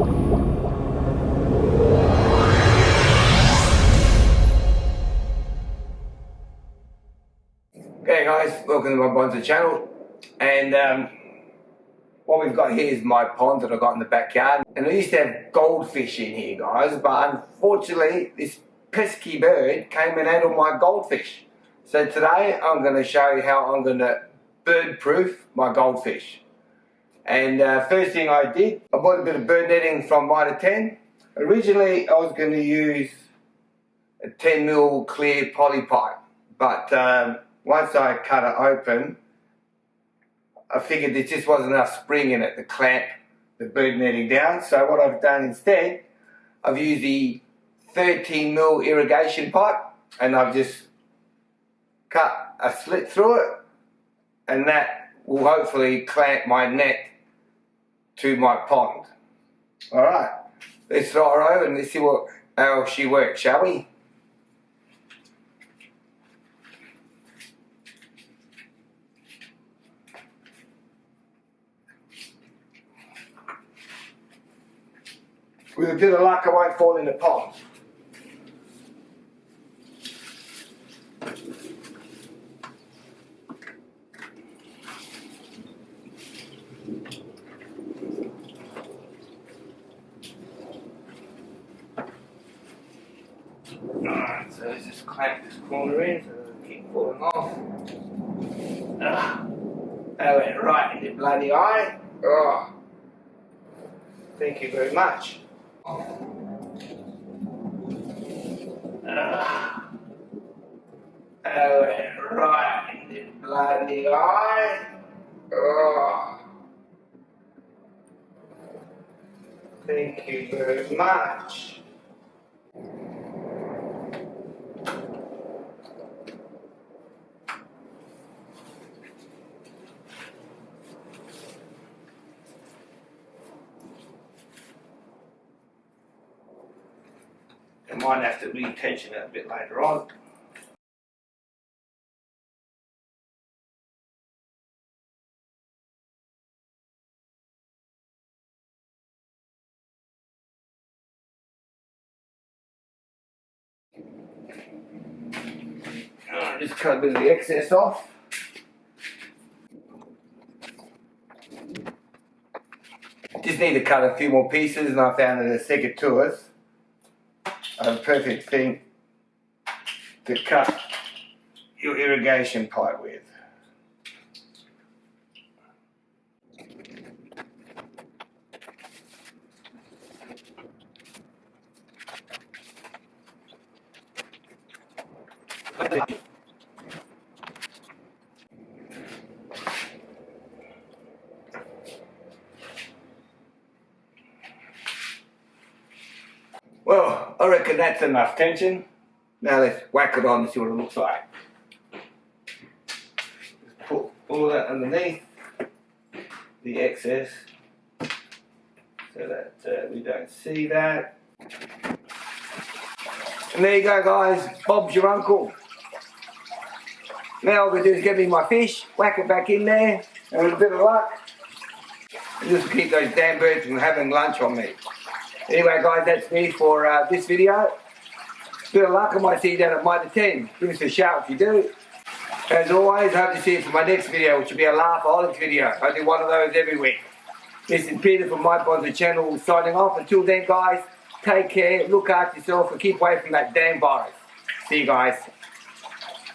Okay guys, welcome to my bonsai channel, and what we've got here is my pond that I got in the backyard, and I used to have goldfish in here guys, but unfortunately this pesky bird came and ate all my goldfish. So today I'm going to show you how I'm going to bird proof my goldfish. And first thing I did, I bought a bit of bird netting from Mitre 10. Originally I was going to use a 10mm clear poly pipe, but once I cut it open, I figured there just wasn't enough spring in it to clamp the bird netting down. So what I've done instead, I've used the 13mm irrigation pipe, and I've just cut a slit through it, and that will hopefully clamp my net to my pond. Alright, let's throw her over and let's see how she works, shall we? With a bit of luck, I won't fall in the pond. Alright, so let's just clamp this corner in so it doesn't keep falling off. That went right in the bloody eye. Oh, thank you very much. That went right in the bloody eye. Oh, thank you very much. I might have to retension it a bit later on. Just cut a bit of the excess off. Just need to cut a few more pieces, and I found that a secateurs are the perfect thing to cut your irrigation pipe with. Well, I reckon that's enough tension. Now let's whack it on and see what it looks like. Just put all that underneath the excess so that we don't see that. And there you go guys, Bob's your uncle. Now all I'm going to do is get me my fish, whack it back in there, and with a bit of luck, just keep those damn birds from having lunch on me. Anyway guys, that's me for this video. Bit of luck, I might see you down at Mitre 10. Give us a shout if you do. As always, hope to see you for my next video, which will be a laugh-aholic video. I do one of those every week. This is Peter from my bonsai channel signing off. Until then guys, take care, look after yourself, and keep away from that damn virus. See you guys.